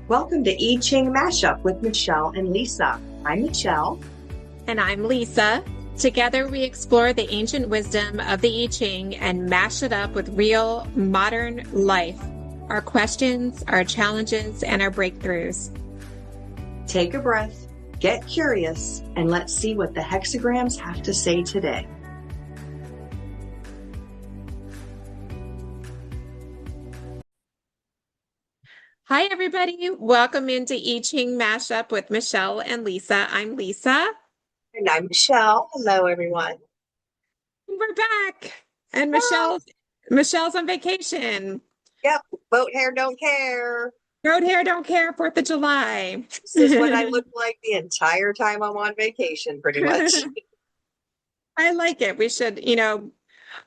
Welcome to I Ching Mashup with Michele and Lisa. I'm Michele. And I'm Lisa. Together we explore the ancient wisdom of the I Ching and mash it up with real modern life. Our questions, our challenges, and our breakthroughs. Take a breath, get curious, and let's see what the hexagrams have to say today. Hi, everybody. Welcome into I Ching Mashup with Michele and Lisa. I'm Lisa. And I'm Michele. Hello, everyone. We're back. And Michelle's on vacation. Yep. Boat hair don't care. Road hair don't care, 4th of July. This is what I look like the entire time I'm on vacation, pretty much. I like it. We should,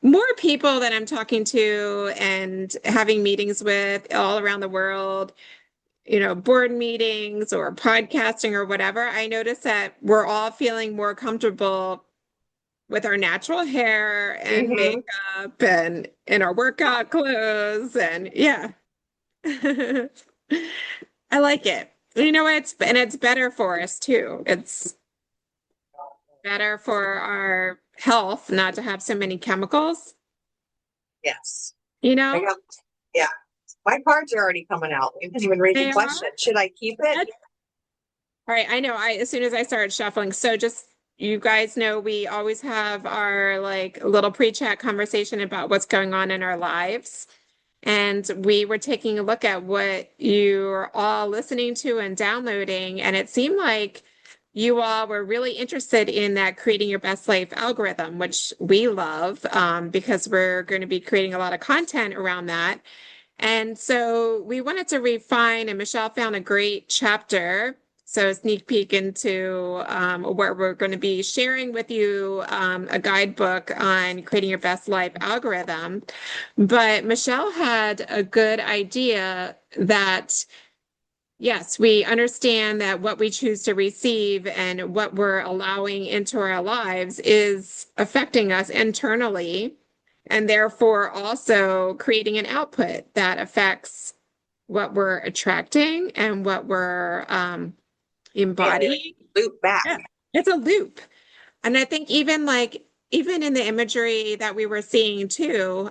more people that I'm talking to and having meetings with all around the world, board meetings or podcasting or whatever, I notice that we're all feeling more comfortable with our natural hair and makeup and in our workout clothes. And yeah, I like it. It's better for us too. It's better for our health not to have so many chemicals. Yes. Yeah. My cards are already coming out. We didn't even read the question. Should I keep it? All right. I know. As soon as I started shuffling. So just, you guys know, we always have our little pre-chat conversation about what's going on in our lives. And we were taking a look at what you're all listening to and downloading. And it seemed like you all were really interested in that creating your best life algorithm, which we love because we're going to be creating a lot of content around that. And so we wanted to refine, and Michele found a great chapter. So a sneak peek into where we're going to be sharing with you a guidebook on creating your best life algorithm. But Michele had a good idea that yes, we understand that what we choose to receive and what we're allowing into our lives is affecting us internally, and therefore also creating an output that affects what we're attracting and what we're embodying. Loop back. Yeah, it's a loop. And I think even in the imagery that we were seeing too,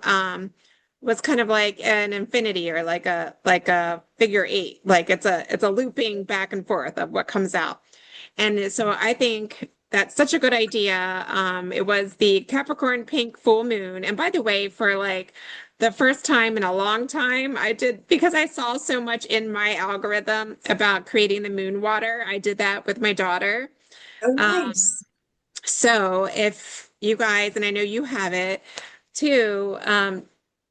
was kind of like an infinity or like a figure eight. Like it's a looping back and forth of what comes out. And so I think that's such a good idea. It was the Capricorn pink full moon. And by the way, for the first time in a long time, I did, because I saw so much in my algorithm about creating the moon water. I did that with my daughter. Oh, nice. So if you guys, and I know you have it too,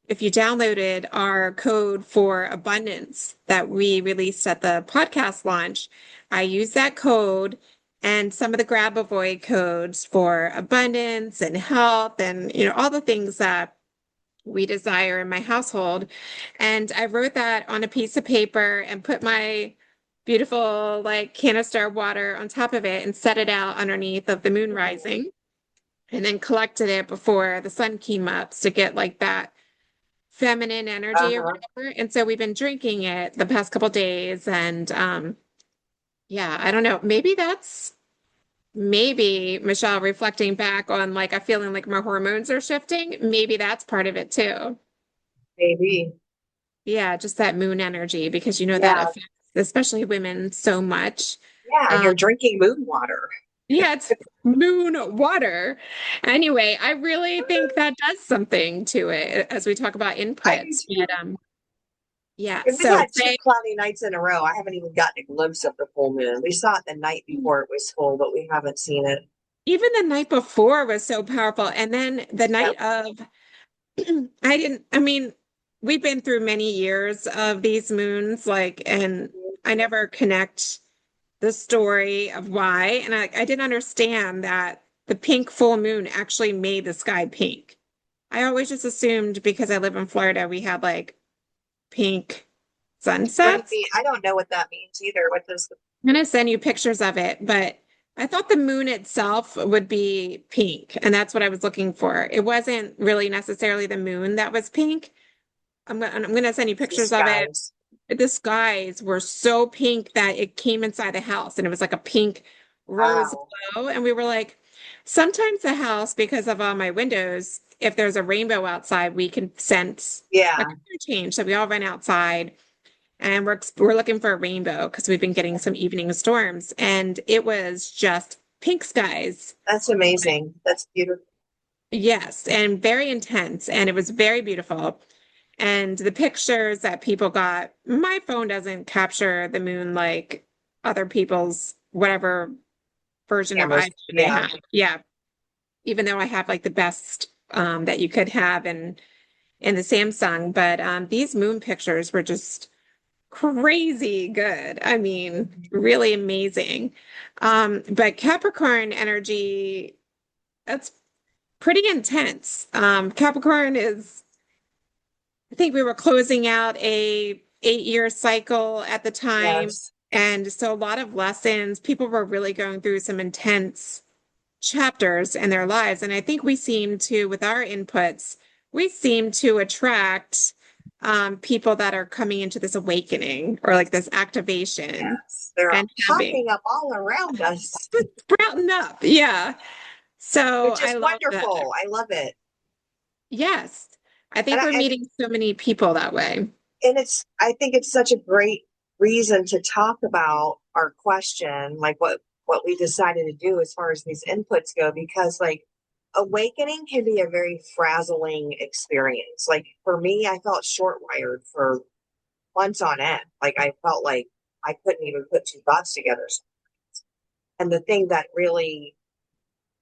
if you downloaded our code for abundance that we released at the podcast launch, I use that code and some of the grab avoid codes for abundance and health and, all the things that we desire in my household. And I wrote that on a piece of paper and put my beautiful canister of water on top of it and set it out underneath of the moon rising, and then collected it before the sun came up to get that feminine energy or whatever. And so we've been drinking it the past couple days. And yeah, I don't know. Maybe Michele, reflecting back on a feeling like my hormones are shifting. Maybe that's part of it too. Maybe. Yeah, just that moon energy, because that affects especially women so much. Yeah, you're drinking moon water. Yeah, it's moon water. Anyway, I really think that does something to it as we talk about inputs. But yeah. We've had 2 cloudy nights in a row. I haven't even gotten a glimpse of the full moon. We saw it the night before it was full, but we haven't seen it. Even the night before was so powerful. And then the night of, we've been through many years of these moons, and I never connect the story of why. And I didn't understand that the pink full moon actually made the sky pink. I always just assumed because I live in Florida, we had pink sunsets. I don't know what that means either. What does I'm going to send you pictures of it, but I thought the moon itself would be pink, and that's what I was looking for. It wasn't really necessarily the moon that was pink. I'm going to send you pictures of it. the skies were so pink that it came inside the house and it was like a pink rose Wow. glow. And we were like, sometimes the house, because of all my windows, if there's a rainbow outside, we can sense a Yeah, color change. So we all run outside and we're looking for a rainbow because we've been getting some evening storms. And it was just pink skies. that's amazing. That's beautiful. Yes, and very intense, and it was very beautiful. And the pictures that people got, my phone doesn't capture the moon like other people's whatever version of Cameras. iPhone they Yeah. have. Yeah, even though I have like the best that you could have in the Samsung, but these moon pictures were just crazy good. I mean, really amazing. But Capricorn energy, that's pretty intense. Capricorn is, I think we were closing out a 8-year cycle at the time. Yes. And so a lot of lessons, people were really going through some intense chapters in their lives. And I think we seem to, with our inputs, we seem to attract people that are coming into this awakening or like this activation Yes. They're and having popping up all around us, sprouting up. Yeah. So which I is love that. wonderful. I love it. Yes. I And think I, we're and meeting so many people that way. I think it's such a great reason to talk about our question, like what we decided to do as far as these inputs go, because like awakening can be a very frazzling experience. Like for me, I felt short wired for months on end. Like I felt like I couldn't even put two thoughts together. And the thing that really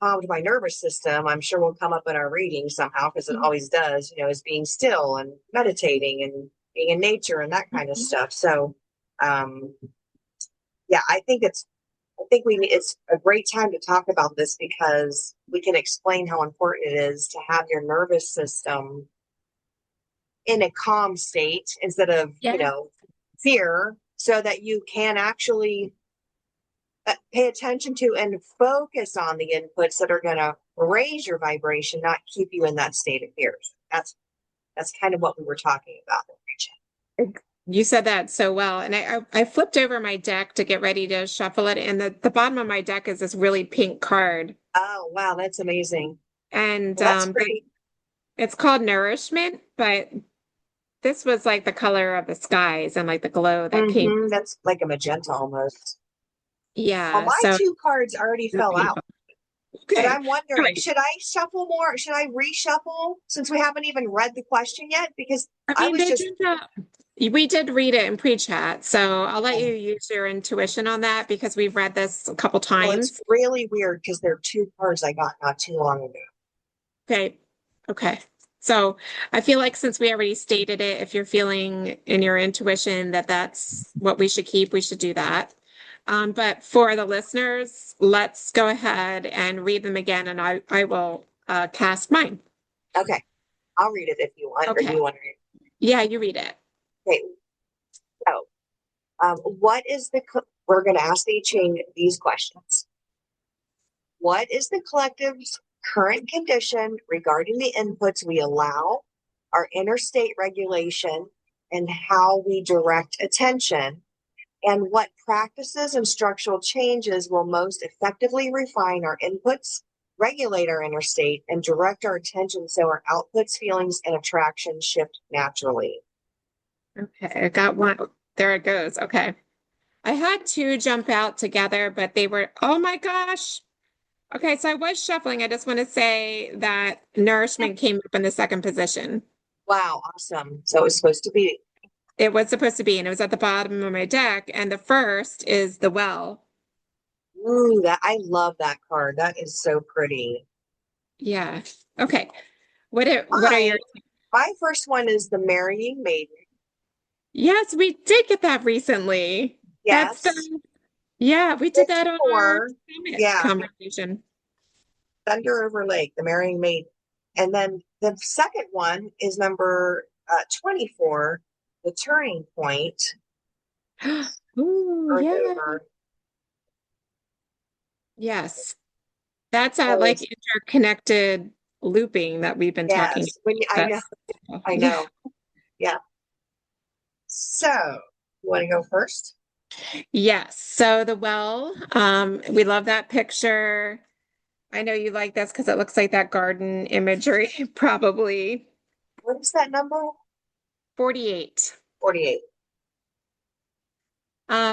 calmed my nervous system, I'm sure will come up in our reading somehow because it always does, is being still and meditating and being in nature and that kind of Mhm. stuff. So, um, yeah, I think it's a great time to talk about this because we can explain how important it is to have your nervous system in a calm state instead of, Yeah. fear so that you can actually pay attention to and focus on the inputs that are going to raise your vibration, not keep you in that state of fear. That's kind of what we were talking about. You said that so well. And I flipped over my deck to get ready to shuffle it. And the bottom of my deck is this really pink card. Oh wow, that's amazing. And Well, that's pretty. it's called Nourishment, but this was like the color of the skies and like the glow that came. That's like a magenta almost. Well, Yeah. my So two cards already so fell out, beautiful. but Okay. I'm All wondering, right. should I shuffle more? Should I reshuffle since we haven't even read the question yet? Because I I mean, was they just, did we did read it in pre-chat, so I'll let you use your intuition on that because we've read this a couple well, it's times. really weird because there are two cards I got not too long ago. Okay. Okay. So I feel like since we already stated it, if you're feeling in your intuition that that's what we should keep, we should do that. But for the listeners, let's go ahead and read them again, and I will cast mine. Okay, I'll read it if you want, or Okay. you want to read Yeah, you read it. it. Okay, so what is we're going to ask the I Ching these questions. What is the collective's current condition regarding the inputs we allow, our interstate regulation, and how we direct attention? And what practices and structural changes will most effectively refine our inputs, regulate our interstate, and direct our attention so our outputs, feelings, and attraction shift naturally? Okay, I got one. There it goes. Okay. I had two jump out together, but they were, oh my gosh. Okay, so I was shuffling. I just want to say that nourishment came up in the second position. Wow, awesome. So it was supposed to be. It was supposed to be, and it was at the bottom of my deck. And the first is the well. Ooh, that I love that card. That is so pretty. Yeah. Okay. What are your Mine, my first one is the marrying maiden. Yes, we did get that recently. That's Yes. yeah, we did that on our 54. summit Yeah. conversation. Thunder Over Lake, the marrying maiden. And then the second one is number 24, the turning point, Ooh, Earth yeah. Over. Yes. That's a So like interconnected looping that we've been talking yes, when you, about. I know, Yeah. yeah. So You want to go first? Yes. So the well, we love that picture. I know you like this because it looks like that garden imagery, probably. What is that number? 48. 48.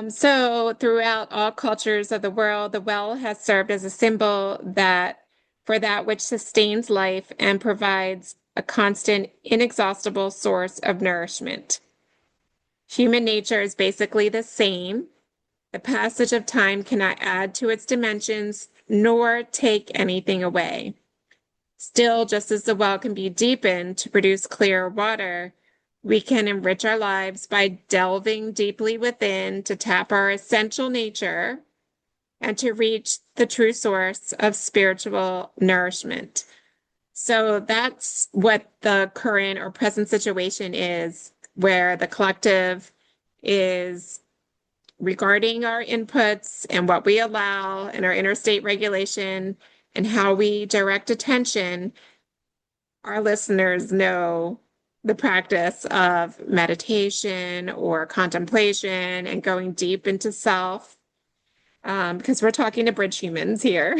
So throughout all cultures of the world, the well has served as a symbol that for that which sustains life and provides a constant, inexhaustible source of nourishment. Human nature is basically the same. The passage of time cannot add to its dimensions nor take anything away. Still, just as the well can be deepened to produce clear water, we can enrich our lives by delving deeply within to tap our essential nature and to reach the true source of spiritual nourishment. So that's what the current or present situation is, where the collective is regarding our inputs and what we allow and our interstate regulation and how we direct attention. Our listeners know the practice of meditation or contemplation and going deep into self, because we're talking to bridge humans here.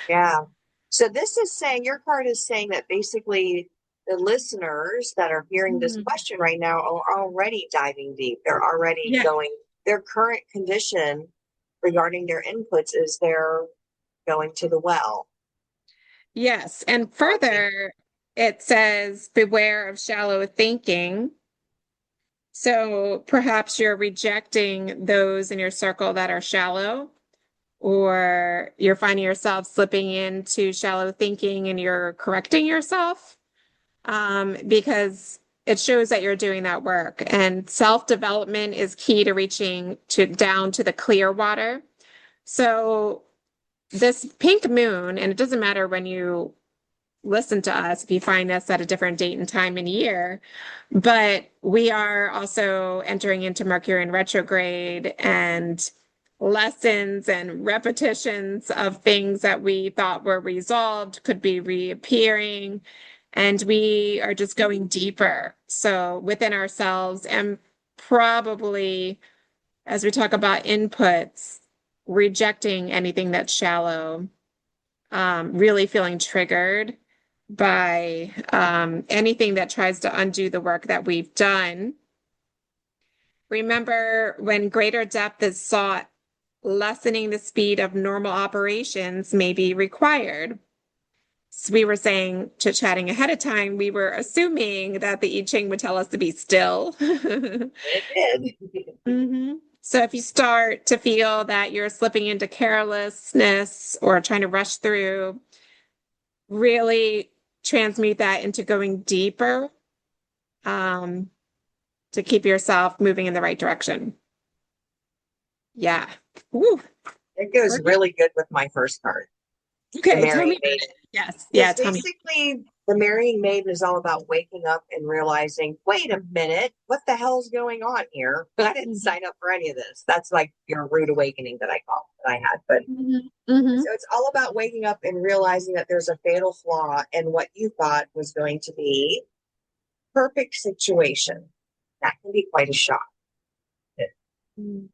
Yeah. So this is saying, your card is saying that basically the listeners that are hearing this Mhm. question right now are already diving deep. They're already Yeah. going, their current condition regarding their inputs is they're going to the well. Yes. And Collecting. further, it says, beware of shallow thinking. So perhaps you're rejecting those in your circle that are shallow, or you're finding yourself slipping into shallow thinking and you're correcting yourself, because it shows that you're doing that work. And self-development is key to reaching to down to the clear water. So this pink moon, and it doesn't matter when you listen to us if you find us at a different date and time and year, but we are also entering into Mercury in retrograde, and lessons and repetitions of things that we thought were resolved could be reappearing. And we are just going deeper. So within ourselves, and probably as we talk about inputs, rejecting anything that's shallow, really feeling triggered by anything that tries to undo the work that we've done. Remember, when greater depth is sought, lessening the speed of normal operations may be required. So we were saying, chit-chatting ahead of time, we were assuming that the I Ching would tell us to be still. It did. So if you start to feel that you're slipping into carelessness or trying to rush through, really transmute that into going deeper, um, to keep yourself moving in the right direction. Yeah. Woo. It goes Perfect. really good with my first card, the Okay, tell me marrying about maiden. it. Yes. Yeah, Because tell me. basically, the marrying maiden is all about waking up and realizing, wait a minute, what the hell's going on here? I didn't Mhm. sign up for any of this. That's like your rude awakening that I had. But Mhm. Mhm. so it's all about waking up and realizing that there's a fatal flaw in what you thought was going to be perfect situation. That can be quite a shock. To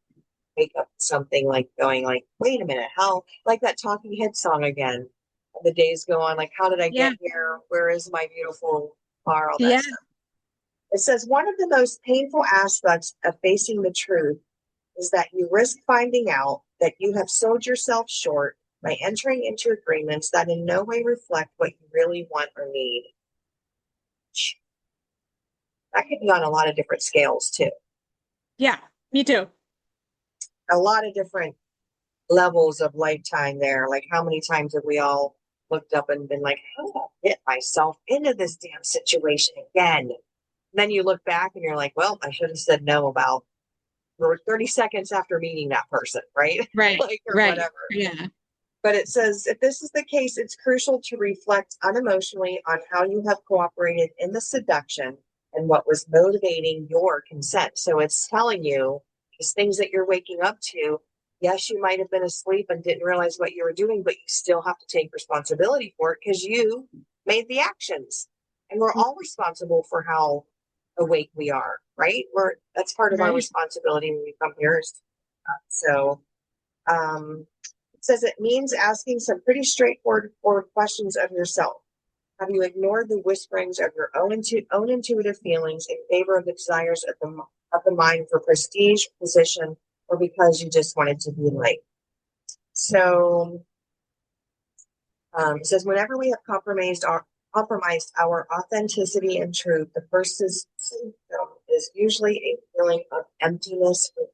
wake up to something like going like, wait a minute, how like that Talking Head song again. The days go on, like, how did I Yeah. get here? Where is my beautiful car? All that Yeah. stuff. It says one of the most painful aspects of facing the truth is that you risk finding out that you have sold yourself short by entering into agreements that in no way reflect what you really want or need. That could be on a lot of different scales too. Yeah. Me too. A lot of different levels of lifetime there. Like how many times have we all looked up and been like, how did I get myself into this damn situation again? And then you look back and you're like, well, I should have said no about or 30 seconds after meeting that person, right? Right. Like, or Right. whatever. Yeah. But it says if this is the case, it's crucial to reflect unemotionally on how you have cooperated in the seduction and what was motivating your consent. So it's telling you these things that you're waking up to. Yes, you might have been asleep and didn't realize what you were doing, but you still have to take responsibility for it because you made the actions. And we're all responsible for how awake we are, right? That's part of our Right. responsibility when we come here. So um, it says it means asking some pretty straightforward questions of yourself. Have you ignored the whisperings of your own intuitive feelings in favor of the desires of the mind for prestige, position, or because you just wanted to be liked? So it says whenever we have compromised our authenticity and truth, the first symptom is usually a feeling of emptiness within.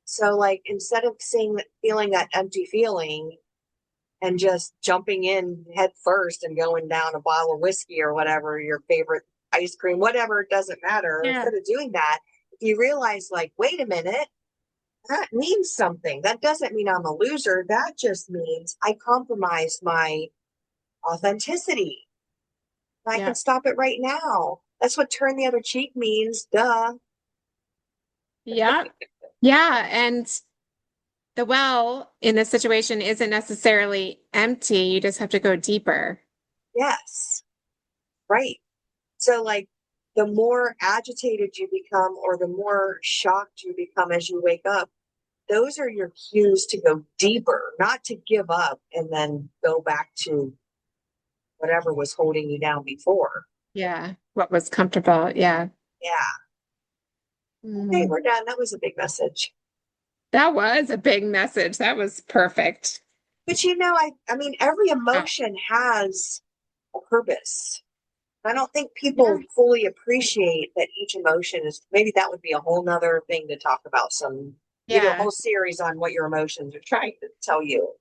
So, like, instead of feeling that empty feeling and just jumping in head first and going down a bottle of whiskey or whatever, your favorite ice cream, whatever, it doesn't matter. Yeah. Instead of doing that, if you realize, like, wait a minute, that means something. That doesn't mean I'm a loser. That just means I compromised my authenticity. I Yeah. can stop it right now. That's what turn the other cheek means. Duh. Yeah. Yeah. And the well in this situation isn't necessarily empty. You just have to go deeper. Yes. Right. So, like, the more agitated you become or the more shocked you become as you wake up, those are your cues to go deeper, not to give up and then go back to whatever was holding you down before. Yeah. What was comfortable. Yeah. Yeah. Okay, Mhm. we're done. That was a big message. That was a big message. That was perfect. But I mean, every Yeah. emotion has a purpose. I don't think Yeah. people fully appreciate that each emotion is maybe that would be a whole nother thing to talk about. We do a Yeah. whole series on what your emotions are trying to tell you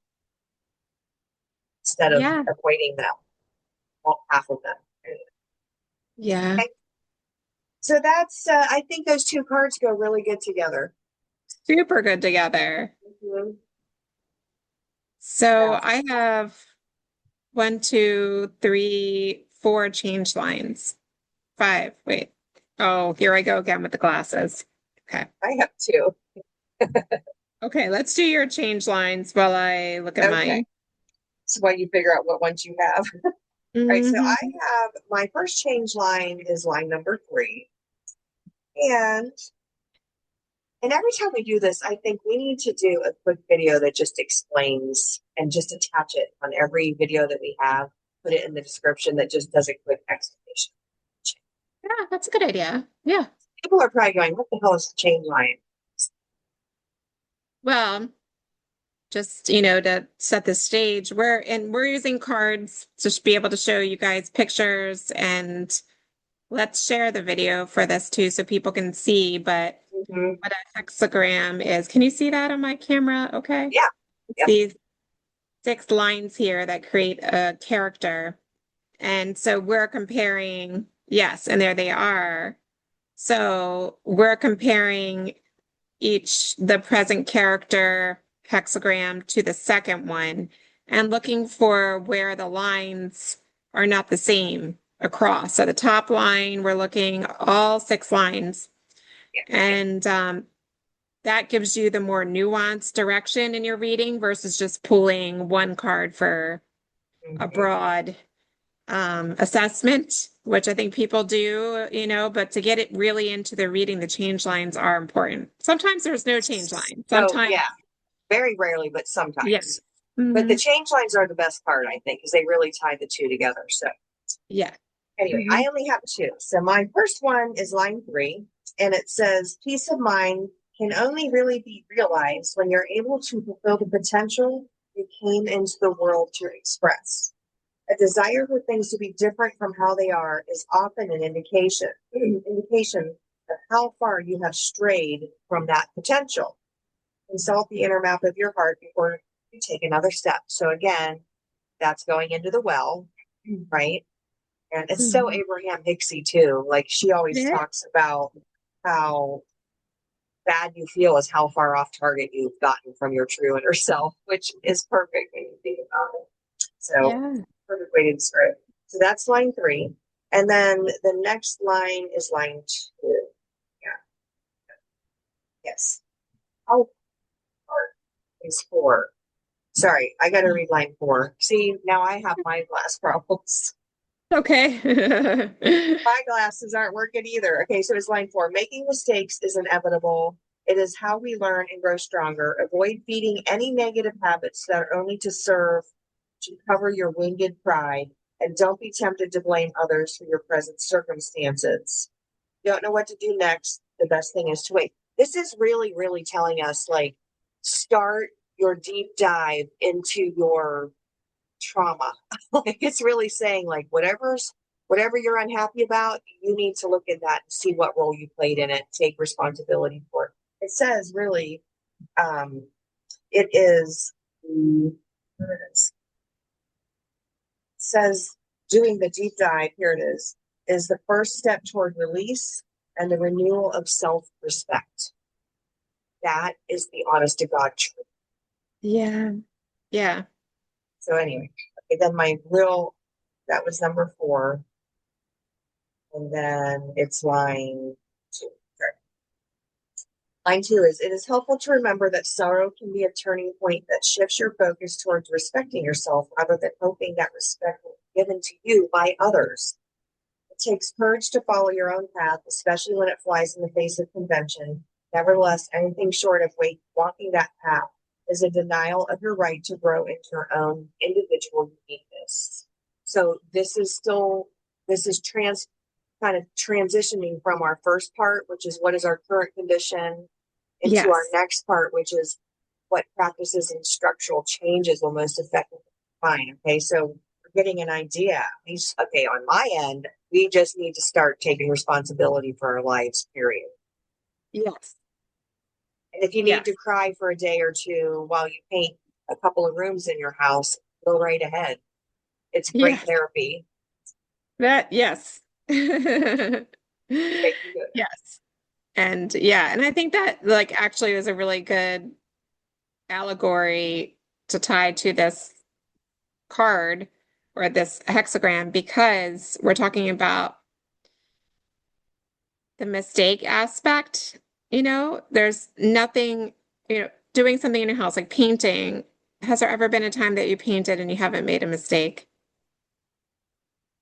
instead of Yeah. equating them, well, half of them. Yeah. Okay. So I think those two cards go really good together. Super good together. Mhm. So Yeah. I have one, two, three, four change lines. Five. Wait. Oh, here I go again with the glasses. Okay. I have two. Okay, let's do your change lines while I look at Okay. mine. So why you figure out what ones you have. All right. So I Hmm. have my first change line is line number 3. And every time we do this, I think we need to do a quick video that just explains and just attach it on every video that we have. Put it in the description that just does a quick explanation. Yeah, that's a good idea. Yeah. People are probably going, "What the hell is the change line?" Well, just, to set the stage, we're using cards to be able to show you guys pictures, and let's share the video for this too so people can see, but Mm-hmm. what a hexagram is. Can you see that on my camera? Okay. Yeah. Yep. These six lines here that create a character. And so we're comparing, yes, and there they are. So we're comparing the present character hexagram to the second one and looking for where the lines are not the same across. So the top line, we're looking all six lines. Yeah. And that gives you the more nuanced direction in your reading versus just pulling one card for a Mm-hmm. broad assessment, which I think people do, but to get it really into the reading, the change lines are important. Sometimes there's no change line. So Sometimes, yeah, very rarely, but yeah. sometimes. But the Hmm. change lines are the best part, I think, because they really tie the two together. So Yeah. anyway, Hmm. I only have two. So my first one is line 3, and it says, "Peace of mind can only really be realized when you're able to fulfill the potential you came into the world to express. A desire for things to be different from how they are is often an indication of how far you have strayed from that potential. Consult the inner map of your heart before you take another step." So again, that's going into the well, right? And it's so Hmm. Abraham Hicksy too. Like, she always Yeah. talks about how bad you feel is how far off target you've gotten from your true inner self, which is perfect when you think about it. So Yeah. perfect way to describe it. So that's line 3. And then the next line is line 2. Yeah. Yes. How far is 4? Sorry, I got to read line 4. See, now I have my glass problems. Okay. My glasses aren't working either. Okay, so it's line 4. Making mistakes is inevitable. It is how we learn and grow stronger. Avoid feeding any negative habits that are only to serve to cover your winged pride. And don't be tempted to blame others for your present circumstances. Don't know what to do next. The best thing is to wait. This is really, really telling us like, start your deep dive into your trauma. Like it's really saying like whatever you're unhappy about, you need to look at that and see what role you played in it, take responsibility for it. It says really, um, it is where it is. It says doing the deep dive, here it is the first step toward release and the renewal of self-respect. That is the honest to God truth. Yeah. Yeah. So anyway, okay, then my real that was number 4. And then it's line 2. Okay. Line 2 is it is helpful to remember that sorrow can be a turning point that shifts your focus towards respecting yourself rather than hoping that respect will be given to you by others. It takes courage to follow your own path, especially when it flies in the face of convention. Nevertheless, anything short of walking that path is a denial of your right to grow into your own individual uniqueness. So this is kind of transitioning from our first part, which is what is our current condition, into our Yes. next part, which is what practices and structural changes will most effectively define. Okay, so we're getting an idea. Okay, on my end, we just need to start taking responsibility for our lives, period. Yes. And if you need to Yes. cry for a day or two while you paint a couple of rooms in your house, go right ahead. It's great Yes. therapy. That, yes. Make you good. Yes. And yeah, and I think that like actually was a really good allegory to tie to this card or this hexagram because we're talking about the mistake aspect. There's nothing, doing something in your house like painting. Has there ever been a time that you painted and you haven't made a mistake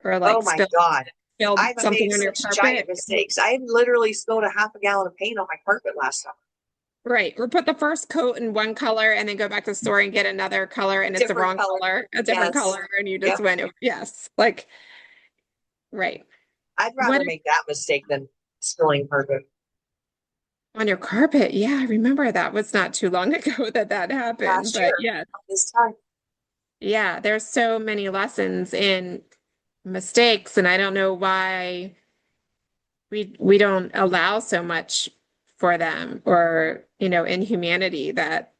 or Oh like my spilled God. spilled I've something made on your such giant carpet? mistakes. I literally spilled a half a gallon of paint on my carpet last summer. Right. Or put the first coat in one color and then go back to the store and get another color and it's the Different wrong color. color, a different Yes. color, and you just Yep. went, "Oh, yes." Like, right. I'd What rather make that mistake than spilling carpet. on your carpet? Yeah, I remember that was not too long ago that happened. Last But year, yeah, this time. yeah, there's so many lessons in mistakes, and I don't know why we don't allow so much for them or, in humanity that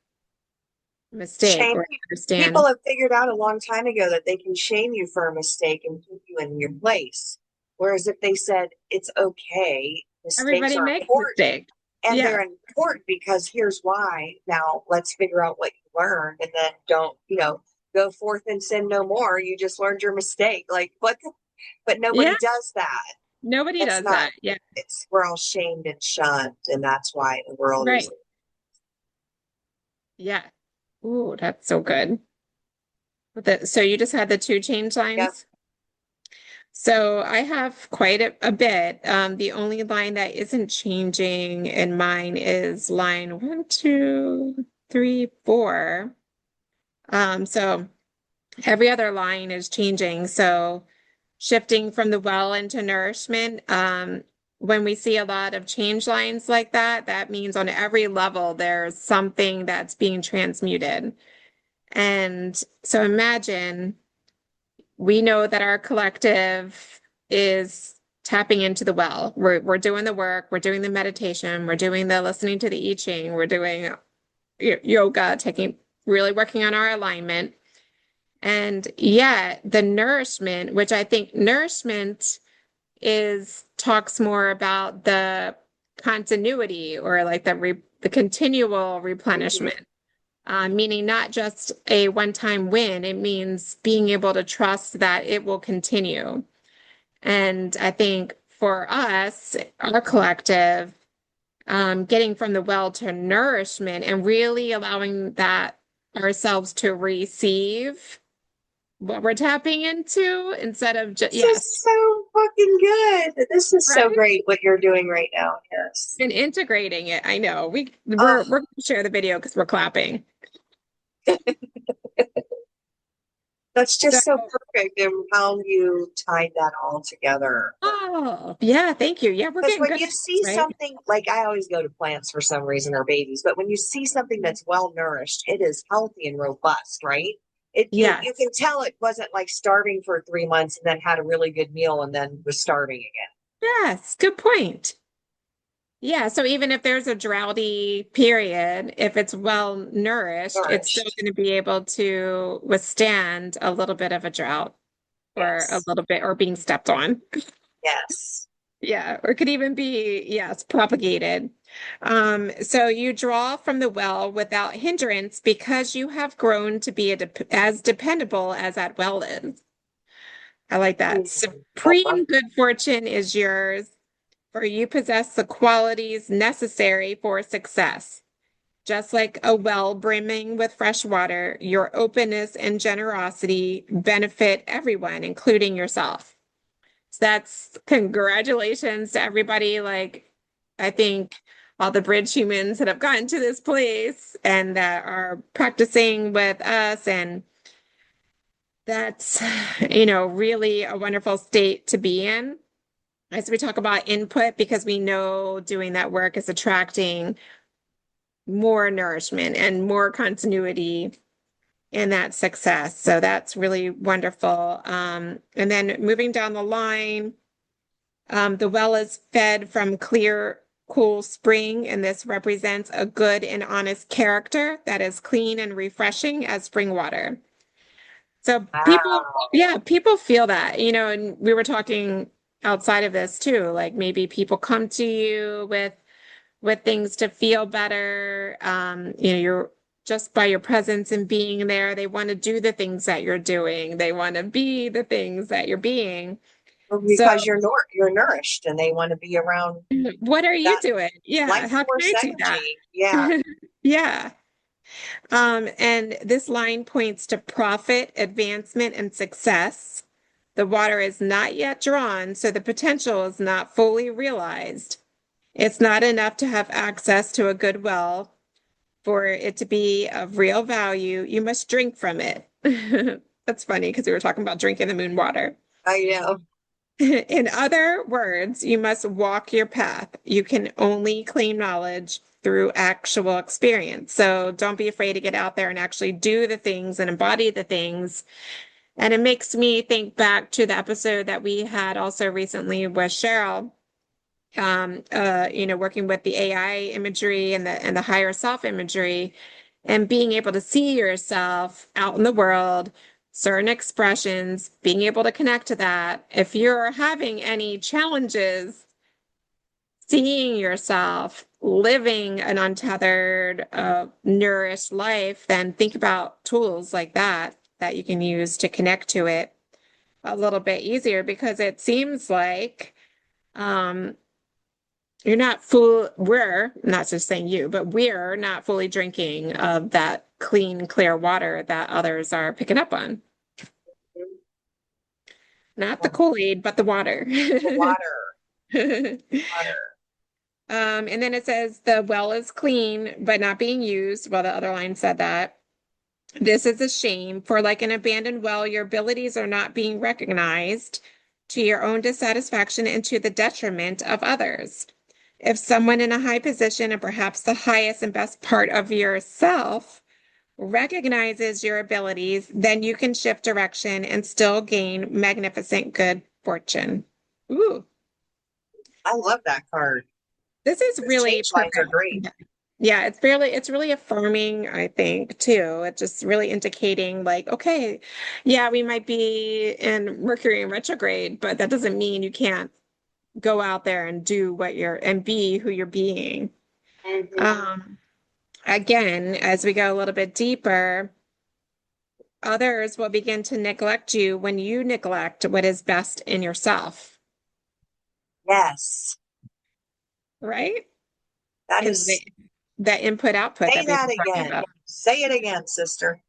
mistake Shame. or People understand. have figured out a long time ago that they can shame you for a mistake and keep you in your place. Whereas if they said it's okay, mistakes Everybody are makes important. mistakes. And they're Yes. important because here's why. Now let's figure out what you learned and then don't, go forth and sin no more. You just learned your mistake. Like what but Yeah, nobody does that. nobody That's does not that. Yeah. it's we're all shamed and shunned, and that's why the world is Right. Yeah. Ooh, that's so good. So you just had the two change yep. lines? So I have quite a bit. The only line that isn't changing in mine is line one, two, three, four. So every other line is changing. So shifting from the well into nourishment. When we see a lot of change lines like that, that means on every level there's something that's being transmuted. And so imagine we know that our collective is tapping into the well. We're doing the work, we're doing the meditation, we're doing the listening to the I Ching, we're doing yoga, taking really working on our alignment. And yet the nourishment, which I think nourishment is talks more about the continuity or like the continual Mhm. replenishment, meaning not just a one-time win. It means being able to trust that it will continue. And I think for us, our collective, getting from the well to nourishment and really allowing that ourselves to receive what we're tapping into instead of just, This is yes, so fucking good. This is so right? great what you're doing right now. Yes. And integrating it. I know. Oh, We're going to share the video because we're clapping. that's So, just so perfect and how you tied that all together. oh, yeah, thank you. Yeah, we're Because getting when good at you see this, right? something, like I always go to plants for some reason or babies, but when you see something that's well nourished, it is healthy and robust, right? You Yes. can tell it wasn't like starving for 3 months and then had a really good meal and then was starving again. Yes, good point. Yeah, so even if there's a droughty period, if it's well nourished, it's still Nourished. going to be able to withstand a little bit of a drought or a Yes. little bit or being stepped on. Yes. Yeah, or it could even be, yes, propagated. So you draw from the well without hindrance because you have grown to be as dependable as that well is. I like that. Uh-huh. Supreme good fortune is yours, for you possess the qualities necessary for success. Just like a well brimming with fresh water, your openness and generosity benefit everyone, including yourself. So that's congratulations to everybody. Like, I think all the bridge humans that have gotten to this place and that are practicing with us. And that's, really a wonderful state to be in. As we talk about input, because we know doing that work is attracting more nourishment and more continuity in that success. So that's really wonderful. And then moving down the line, the well is fed from clear, cool spring, and this represents a good and honest character that is clean and refreshing as spring water. So people, Wow. yeah, people feel that, and we were talking outside of this too, like maybe people come to you with things to feel better. You're just by your presence and being there, they want to do the things that you're doing. They want to be the things that you're being. Well, So, because you're nourished and they want to be around what are you that doing? Yeah, life how can force I do energy. Yeah. that? Yeah. And this line points to profit, advancement, and success. The water is not yet drawn, so the potential is not fully realized. It's not enough to have access to a good well. For it to be of real value, you must drink from it. That's funny because we were talking about drinking the moon water. I know. In other words, you must walk your path. You can only claim knowledge through actual experience. So don't be afraid to get out there and actually do the things and embody the things. And it makes me think back to the episode that we had also recently with Cheryl, working with the AI imagery and the higher self imagery and being able to see yourself out in the world, certain expressions, being able to connect to that. If you're having any challenges seeing yourself living an untethered, nourished life, then think about tools like that you can use to connect to it a little bit easier because it seems like um, you're not full, we're not just saying you, but we're not fully drinking of that clean, clear water that others are picking up on. Not the The Kool-Aid, but the water. water, water. And then it says the well is clean, but not being used. Well, the other line said that. This is a shame, for like an abandoned well, your abilities are not being recognized to your own dissatisfaction and to the detriment of others. If someone in a high position and perhaps the highest and best part of yourself recognizes your abilities, then you can shift direction and still gain magnificent good fortune. Ooh, I love that card. this is Those really change lines are perfect. great. Yeah, it's really affirming, I think, too. It's just really indicating like, okay, yeah, we might be in Mercury in retrograde, but that doesn't mean you can't go out there and do what you're and be who you're being. Hmm. Um, Again, as we go a little bit deeper, others will begin to neglect you when you neglect what is best in yourself, Yes. right? That Because is, that input output say that we that were talking again. about. Say it again, sister.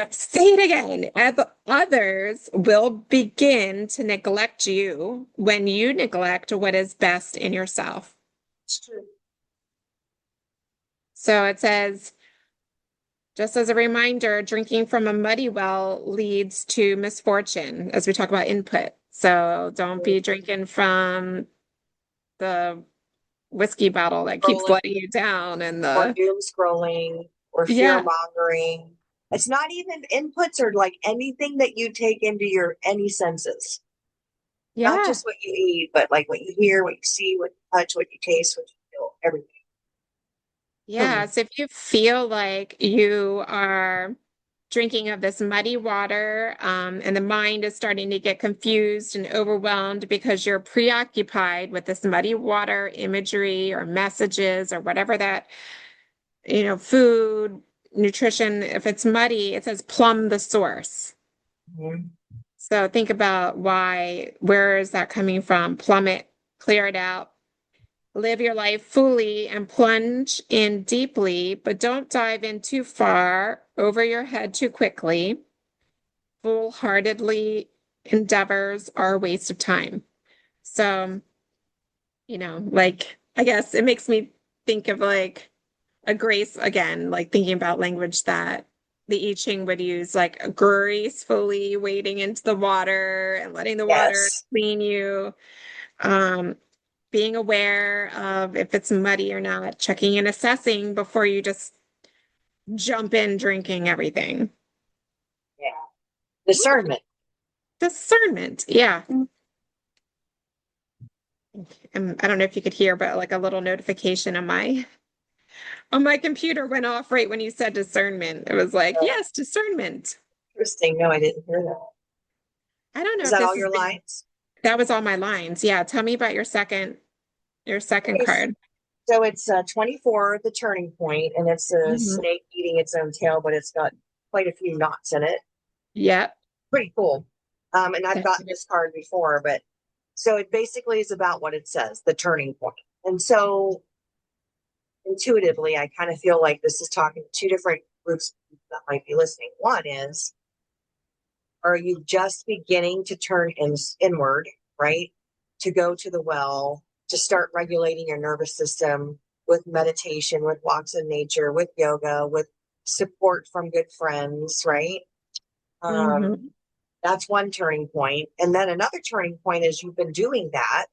Say it again. Others will begin to neglect you when you neglect what is best in yourself. It's true. So it says, just as a reminder, drinking from a muddy well leads to misfortune, as we talk about input. So don't be drinking from the whiskey bottle that keeps Scrolling letting you down and or the, doom scrolling or fear yeah, mongering. It's not even inputs or like anything that you take into your any senses. Not yeah. just what you eat, but like what you hear, what you see, what you touch, what you taste, what you feel, everything. Hmm. Yeah, so if you feel like you are drinking of this muddy water, and the mind is starting to get confused and overwhelmed because you're preoccupied with this muddy water imagery or messages or whatever that, food, nutrition, if it's muddy, it says plumb the source. Mhm. So think about where is that coming from? Plumb it, clear it out. Live your life fully and plunge in deeply, but don't dive in too far over your head too quickly. Full-heartedly endeavors are a waste of time. So, like, I guess it makes me think of like a grace again, like thinking about language that the I Ching would use, like gracefully wading into the water and letting the water Yes. clean you. Um, being aware of if it's muddy or not, checking and assessing before you just jump in drinking everything. Yeah. Discernment. Discernment. Yeah. And I don't know if you could hear, but like a little notification on my computer went off right when you said discernment. It was like, Oh, yes, discernment. interesting. No, I didn't hear that. I don't know Is if that this all has your been lines? that was all my lines. Yeah, tell me about your second Okay. card. So it's 24, the turning point, and it's a Mhm. snake eating its own tail, but it's got quite a few knots in it. Yep. Pretty cool. And I've gotten this card before, but so it basically is about what it says, the turning point. And so intuitively, I kind of feel like this is talking to two different groups of people that might be listening. One is, are you just beginning to turn inward, right? To go to the well, to start regulating your nervous system with meditation, with walks in nature, with yoga, with support from good friends, right? Um, Hmm. that's one turning point. And then another turning point is you've been doing that.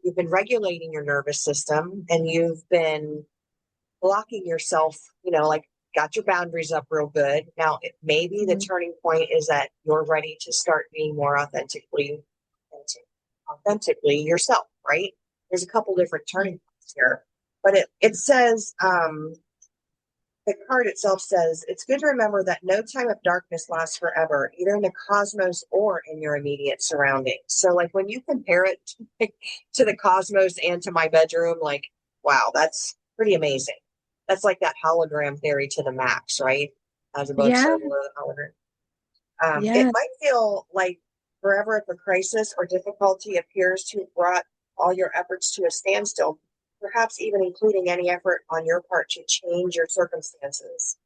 You've been regulating your nervous system and you've been blocking yourself, like got your boundaries up real good. Now, maybe the turning point is that you're ready to start being more authentically yourself, right? There's a couple different turning points here, but it says, the card itself says, it's good to remember that no time of darkness lasts forever, either in the cosmos or in your immediate surroundings. So, like, when you compare it to the cosmos and to my bedroom, like, wow, that's pretty amazing. That's like that hologram theory to the max, right? As a book Yeah. said, hologram. It Yeah. might feel like forever if a crisis or difficulty appears to have brought all your efforts to a standstill, perhaps even including any effort on your part to change your circumstances.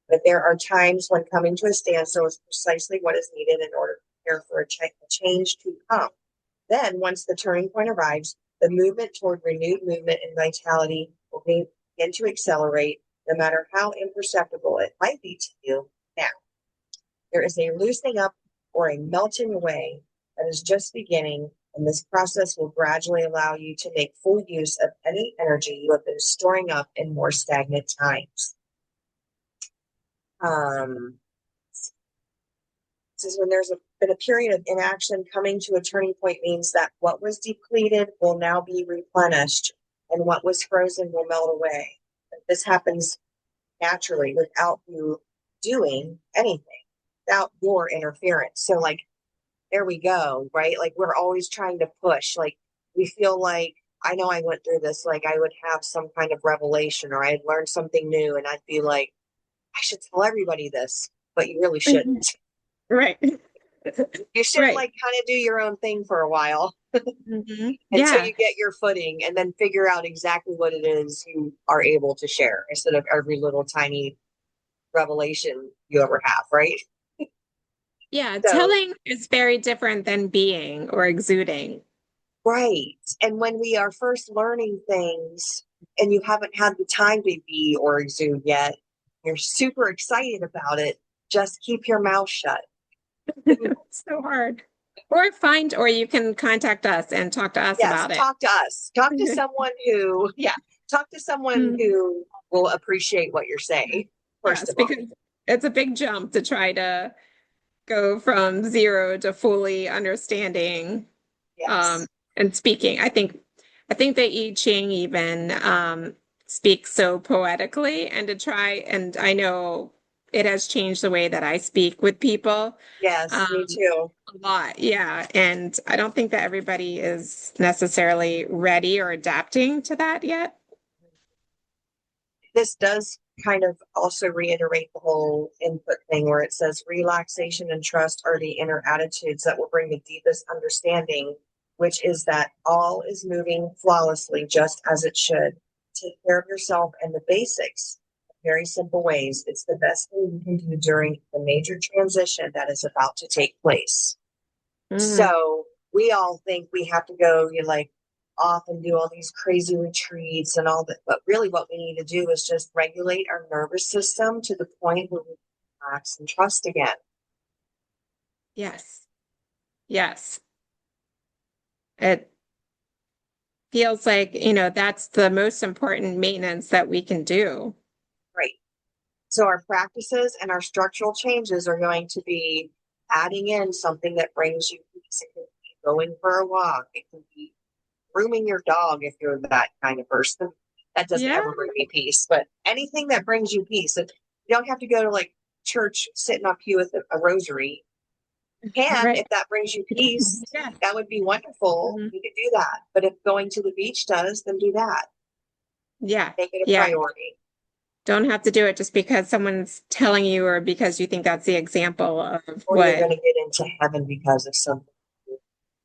But there are times when coming to a standstill is precisely what is needed in order to prepare for a change to come. Then, once the turning point arrives, the movement toward renewed movement and vitality will begin to accelerate, no matter how imperceptible it might be to you now. There is a loosening up or a melting away that is just beginning, and this process will gradually allow you to make full use of any energy you have been storing up in more stagnant times. Um, this is when been a period of inaction. Coming to a turning point means that what was depleted will now be replenished, and what was frozen will melt away. This happens naturally without you doing anything, without your interference. So, like, there we go, right? Like, we're always trying to push. Like, we feel like, I know I went through this, like, I would have some kind of revelation or I'd learned something new, and I'd be like, I should tell everybody this, but you really Mhm. shouldn't. Right. You should, Right. like, kind of do your own thing for a while until Yeah. you get your footing and then figure out exactly what it is you are able to share instead of every little tiny revelation you ever have, right? Yeah, So, telling is very different than being or exuding. right. And when we are first learning things and you haven't had the time to be or exude yet, you're super excited about it. Just keep your mouth shut. So hard. Or you can contact us and talk to us Yes, about it. talk to us. Talk to someone who, yeah, talk to someone Mm. who will appreciate what you're saying, first Yes, of all. because it's a big jump to try to go from zero to fully understanding um, Yes. and speaking. I think that I Ching even speaks so poetically, and to try, and I know it has changed the way that I speak with people Yes, me um, too. a lot. Yeah, and I don't think that everybody is necessarily ready or adapting to that yet. This does kind of also reiterate the whole input thing where it says relaxation and trust are the inner attitudes that will bring the deepest understanding, which is that all is moving flawlessly just as it should. Take care of yourself and the basics. Very simple ways. It's the best thing you can do during the major transition that is about to take place. Mm, So we all think we have to go, like off and do all these crazy retreats and all that. But really, what we need to do is just regulate our nervous system to the point where we relax and trust again. yes, yes. It feels like, that's the most important maintenance that we can do. Right. So our practices and our structural changes are going to be adding in something that brings you peace. It can be going for a walk. It can be grooming your dog if you're that kind of person. That doesn't Yeah, ever bring me peace, but anything that brings you peace. And you don't have to go to like church sitting on pew with a rosary. You can, right. if that brings you peace, Yeah. that would be wonderful. Mhm. You could do that. But if going to the beach does, then do that. Yeah. Make it a Yeah. priority. Don't have to do it just because someone's telling you or because you think that's the example of Or you're what. going to get into heaven because of something.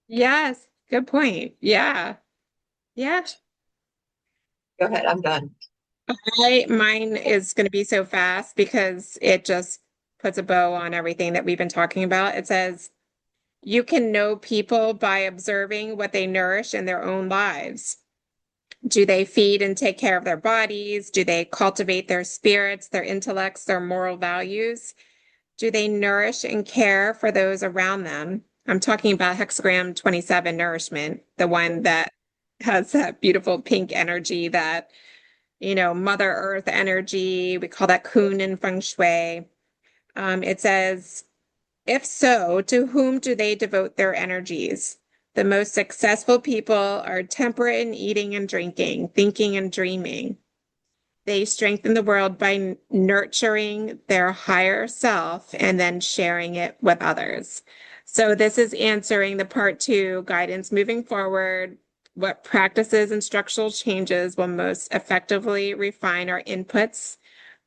Yes. Good point. Yeah. Yeah. Go ahead, I'm done. Mine is going to be so fast because it just puts a bow on everything that we've been talking about. It says, you can know people by observing what they nourish in their own lives. Do they feed and take care of their bodies? Do they cultivate their spirits, their intellects, their moral values? Do they nourish and care for those around them? I'm talking about hexagram 27 nourishment, the one that has that beautiful pink energy that, Mother Earth energy. We call that kun in feng shui. It says, if so, to whom do they devote their energies? The most successful people are temperate in eating and drinking, thinking and dreaming. They strengthen the world by nurturing their higher self and then sharing it with others. So, this is answering the part two guidance moving forward. What practices and structural changes will most effectively refine our inputs,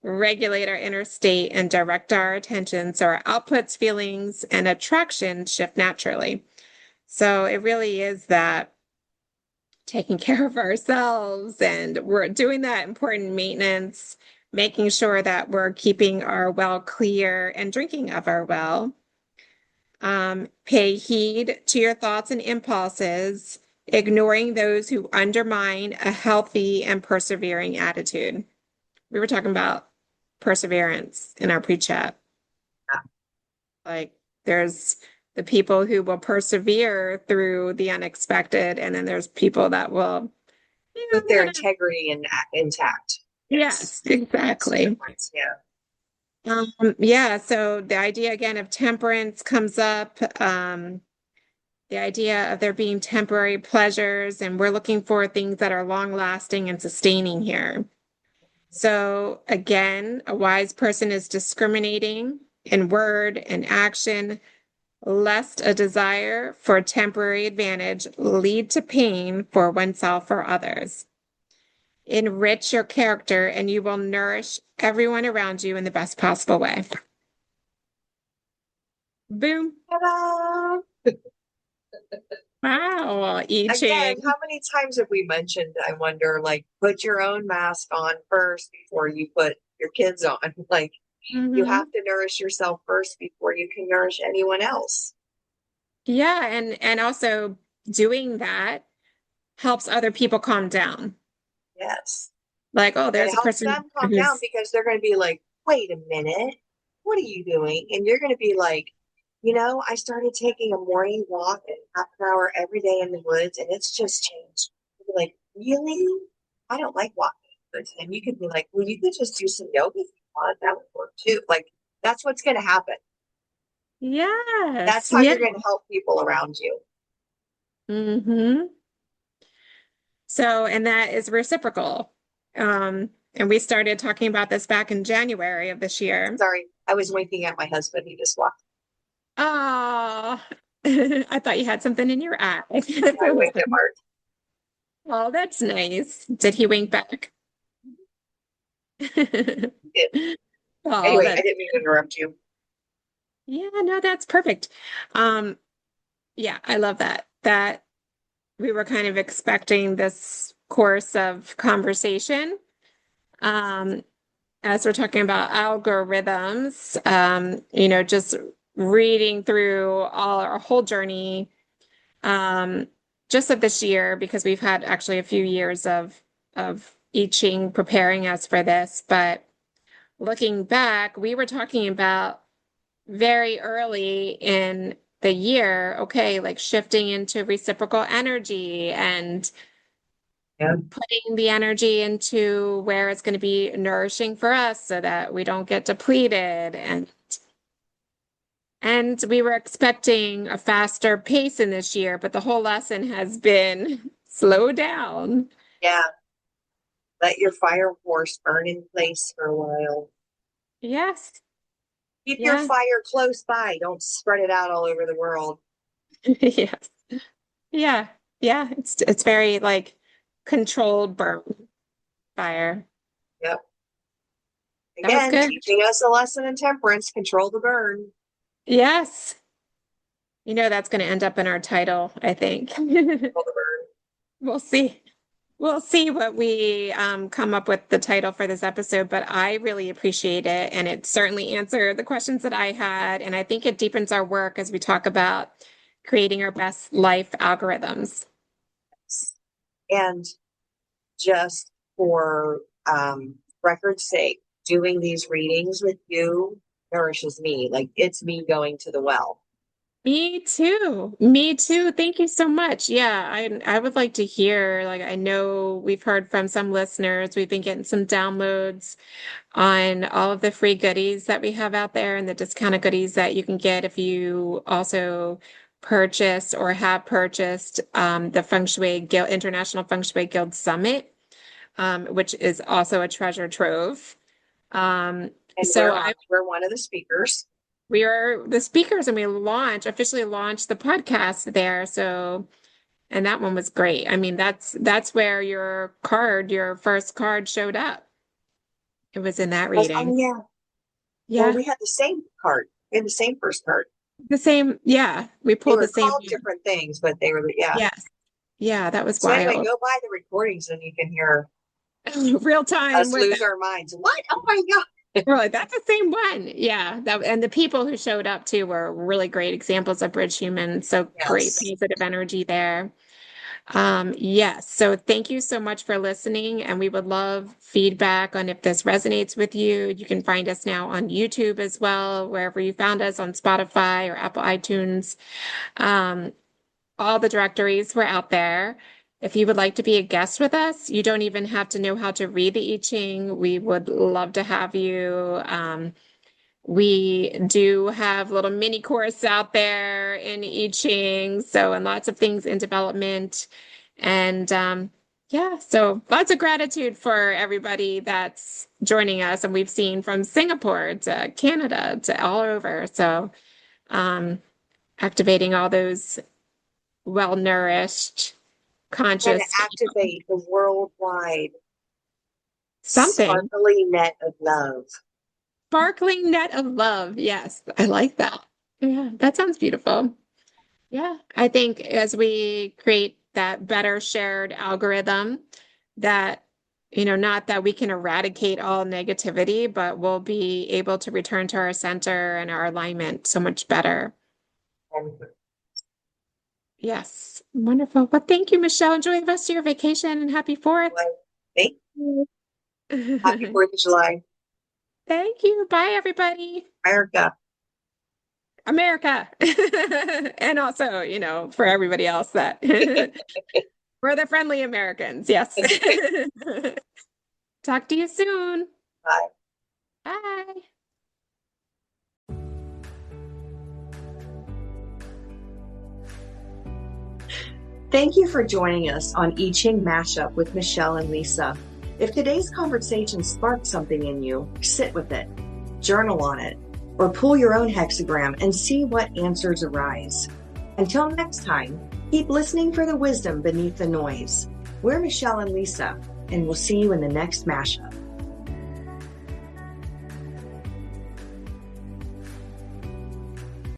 regulate our inner state, and direct our attention so our outputs, feelings, and attraction shift naturally? So, it really is that taking care of ourselves and we're doing that important maintenance, making sure that we're keeping our well clear and drinking of our well. Pay heed to your thoughts and impulses, ignoring those who undermine a healthy and persevering attitude. We were talking about perseverance in our pre-chat. Like there's the people who will persevere through the unexpected, and then there's people that will With their kind of. integrity and intact. Yes. Yes, That's the exactly. difference. Yeah. Yeah, so the idea again of temperance comes up, the idea of there being temporary pleasures, and we're looking for things that are long lasting and sustaining here. So again, a wise person is discriminating in word and action, lest a desire for temporary advantage lead to pain for oneself or others. Enrich your character, and you will nourish everyone around you in the best possible way. Boom. Ta-da! Wow, I Again, Ching. how many times have we mentioned, I wonder, like, put your own mask on first before you put your kids on? Like, You Hmm. have to nourish yourself first before you can nourish anyone else. Yeah, and also doing that helps other people calm down. Yes. Like, oh, And there's it a helps person them calm down who's because they're going to be like, wait a minute, what are you doing? And you're going to be like, I started taking a morning walk and half an hour every day in the woods, and it's just changed. You'll be like, really? I don't like walking in the woods. And you could be like, well, you could just do some yoga if you want. That would work too. Like, that's what's going to happen. That's yes, how yeah. you're going to help people around you. Hmm. So, and that is reciprocal. And we started talking about this back in January of this year. Sorry, I was winking at my husband. He just walked. Oh, I thought you had something in your eye. I winked at Mark. Oh, that's nice. Did he wink back? Oh, Anyway, I that's didn't mean to interrupt you. yeah, no, that's perfect. Um, yeah, I love that. That we were kind of expecting this course of conversation. Um, as we're talking about algorithms, just reading through all our whole journey, um, just of this year, because we've had actually a few years of I Ching preparing us for this. But looking back, we were talking about very early in the year, okay, like shifting into reciprocal energy and Yeah. putting the energy into where it's going to be nourishing for us so that we don't get depleted and we were expecting a faster pace in this year, but the whole lesson has been slow down. Yeah. Let your fire horse burn in place for a while. Yes. Keep your Yeah. fire close by. Don't spread it out all over the world. Yes. Yeah. Yeah. It's very like controlled burn fire. Yep. That was Again, good. teaching us a lesson in temperance, control the burn. Yes. You know that's going to end up in our title, I think. Control the burn. We'll see. We'll see what we come up with the title for this episode, but I really appreciate it. And it certainly answered the questions that I had. And I think it deepens our work as we talk about creating our best life algorithms. And just for record's sake, doing these readings with you nourishes me. Like it's me going to the well. Me too. Me too. Thank you so much. Yeah, I would like to hear, like I know we've heard from some listeners, we've been getting some downloads on all of the free goodies that we have out there and the discounted goodies that you can get if you also purchase or have purchased the Feng Shui Guild International Feng Shui Guild Summit, which is also a treasure trove. Um, And so I we're one of the speakers. we are the speakers and we officially launched the podcast there. So and that one was great. I mean, that's where your first card showed up. It was in that Oh reading. yeah. Well, Yeah. we had the same card. We had the same first card. The same, yeah. We They pulled the were same called one. different things, but they were yeah. Yes. Yeah, that was So anyway, wild. go buy the recordings and you can hear Real time us with lose that. our minds. What? Oh my God. We're like, that's the same one. Yeah. That and the people who showed up too were really great examples of bridge humans. So great Yes. positive energy there. Yes. So thank you so much for listening. And we would love feedback on if this resonates with you. You can find us now on YouTube as well, wherever you found us on Spotify or Apple iTunes. Um, all the directories were out there. If you would like to be a guest with us, you don't even have to know how to read the I Ching. We would love to have you. We do have little mini course out there in I Ching, so and lots of things in development. And yeah, so lots of gratitude for everybody that's joining us. And we've seen from Singapore to Canada to all over. So um, activating all those well-nourished, Going to conscious people. activate the worldwide Something. sparkly net of love. Sparkling net of love. Yes, I like that. Yeah, that sounds beautiful. Yeah, I think as we create that better shared algorithm, that not that we can eradicate all negativity, but we'll be able to return to our center and our alignment so much better. And Yes. Wonderful. Well, thank you, Michelle. Enjoy the rest of your vacation and happy 4th. thank you. Happy 4th of July, Thank you. Bye, everybody. America. America. And also, for everybody else that we're the friendly Americans. Yes. Talk to you soon. Bye. Bye. Thank you for joining us on I Ching Mashup with Michele and Lisa. If today's conversation sparked something in you, sit with it, journal on it, or pull your own hexagram and see what answers arise. Until next time, keep listening for the wisdom beneath the noise. We're Michele and Lisa, and we'll see you in the next mashup.